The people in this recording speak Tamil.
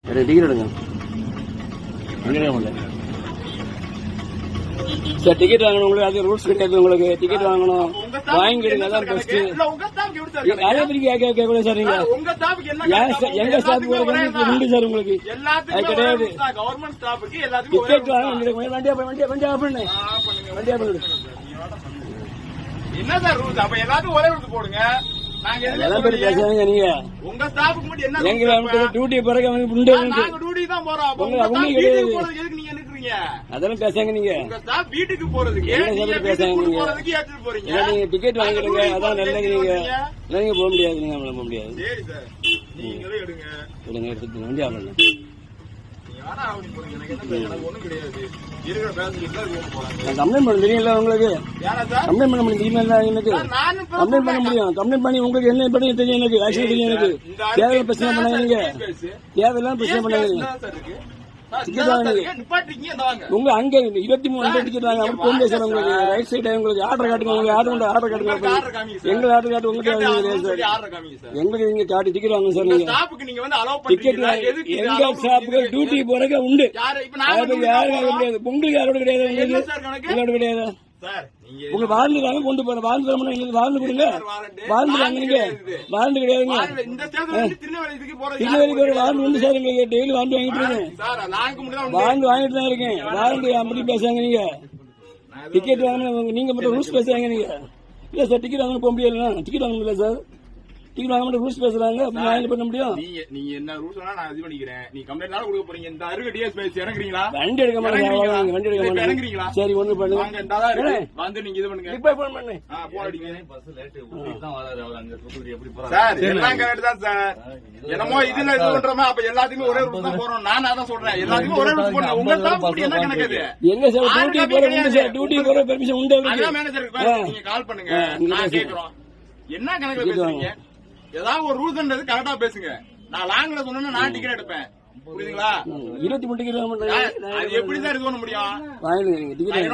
டிக்கெட் எடுங்க சார். டிக்கெட் வாங்கணும் உங்களுக்கு, அது ரூல்ஸ் கிடையாது. உங்களுக்கு டிக்கெட் வாங்கணும், வாங்கிடுங்க, அதான் பெஸ்ட். அதே மாதிரி கேட்க கூட சார் நீங்க எங்க ஸ்டாஃப் உண்டு சார் உங்களுக்கு அது கிடையாது. டிக்கெட் வாங்க வண்டியா பண்ணு என்ன சார் ரூல்ஸ்? அப்ப எல்லாத்துக்கும் ஒரே ரூல்ஸ் போடுங்க. எல்லாம் பேர் பேசுறாங்க நீங்க. உங்க ஸ்டாஃப்க்கு மட்டும் என்ன எங்க டியூட்டி பிறகு உண்டு. நாங்க டியூட்டி தான் போறோம். அப்ப உங்க ஸ்டாஃப் வீட்டுக்கு போறதுக்கு எதுக்கு நீங்க நிக்கிறீங்க? அதெல்லாம் பேசாங்க நீங்க. உங்க ஸ்டாஃப் வீட்டுக்கு போறதுக்கு நீங்க பேசாங்க வீட்டுக்கு போறதுக்கு ஏத்துட்டு போறீங்க. நீங்க டிக்கெட் வாங்கிடுங்க, அதான் நல்லது. நீங்க போக முடியாது, நீங்க போக முடியாது. சரி சார், நீங்களே எடுங்க எடுத்துட்டு வண்டி ஆகணும். கம்ப்ளைண்ட் பண்ண தெரியும்ல உங்களுக்கு? கம்ப்ளைண்ட் பண்ண முடியும் தெரியுமா? எனக்கு கம்ப்ளைண்ட் பண்ண முடியும். கம்ப்ளைண்ட் பண்ணி உங்களுக்கு என்ன பண்ணி தெரியும், எனக்கு ஆக்சுவலி தெரியும். எனக்கு தேவையில்லாம் பிரச்சனை பண்ணாங்க, நீங்க தேவையெல்லாம் பிரச்சனை பண்ணாங்க. டிக்கெட் வாங்க உங்க அங்க 23 டிக்கெட் வாங்க. அப்படி போக முடியாது சார். உங்களுக்கு ரைட் சைடு உங்களுக்கு ஆர்டர் காட்டுங்க. உங்களுக்கு ஆர்டர் காட்டுங்க. எங்க ஆர்டர் காட்டு உங்களுக்கு சார். எங்களுக்கு நீங்க காட்டி டிக்கெட் வாங்க சார். நீங்க டிக்கெட் எங்க ஸ்டாஃப்க்கு டியூட்டி போறதுக்கு உண்டு. யாரும் கிடையாது. உங்களுக்கு யாரோட கிடையாது, உங்களோட கிடையாது. உங்க வாழ்ந்து வாங்க கொண்டு போறேன். வாழ்ந்து தரணும், எங்களுக்கு வாழ்ந்து கொடுங்க. வாழ்ந்து வாங்க, நீங்க வாழ்ந்து கிடையாதுங்க. திருநெல்வேலிக்கு ஒரு வாழ்ந்து உண்டு சார். எங்களுக்கு டெய்லி வாழ்ந்து வாங்கிட்டு இருக்கேன். வாழ்ந்து வாங்கிட்டு தான் இருக்கேன். வாழ்ந்து அப்படி பேசுறாங்க நீங்க. டிக்கெட் வாங்க நீங்க மட்டும் ரூல்ஸ் பேசுறாங்க நீங்க. இல்ல சார், டிக்கெட் வாங்க போக முடியாது. டிக்கெட் வாங்க முடியல சார். டிக்கெட் வாங்க மட்டும் ரூல்ஸ் பேசுறாங்க. அப்படி பண்ண முடியும். நீங்க என்ன ரூல்ஸ் நான் இது பண்ணிக்கிறேன். நீ கம்ப்ளைண்ட் கொடுக்க போறீங்க. இந்த அருக டிஎஸ் பேசி இறங்குறீங்களா? வண்டி எடுக்க மாட்டேங்க. வண்டி எடுக்க மாட்டேங்க. இறங்குறீங்களா? சரி, ஒண்ணு பண்ணுங்க. வந்து நீங்க இது பண்ணுங்க. இப்ப போன் பண்ணு. போன் அடிங்க. சார் எல்லாம் கரெக்ட் தான் சார். என்னமோ இதுல இது பண்றோமா? அப்ப எல்லாத்துக்குமே ஒரே ரூல்ஸ் தான் போறோம். நான் அதான் சொல்றேன். எல்லாத்துக்கும் ஒரே ரூல்ஸ் போடுங்க. உங்க ஸ்டாஃப் கூட என்ன கணக்கு? எங்க சார் டியூட்டி போற உண்டு சார். டியூட்டி போற பெர்மிஷன் உண்டு. அதான் மேனேஜருக்கு நீங்க கால் பண்ணுங்க. நான் கேக்குறோம். என்ன கணக்குல பேசுறீங்க? ஏதாவது ஒரு ரூல்ஸ்ன்றது கரெக்டா பேசுங்க. நான் லாங்ல சொன்னா நான் டிக்கெட் எடுப்பேன். புரியுதுங்களா? 23 டிக்கெட் அது எப்படி சார் இது பண்ண முடியும்? வாங்கிடுங்க டிக்கெட்.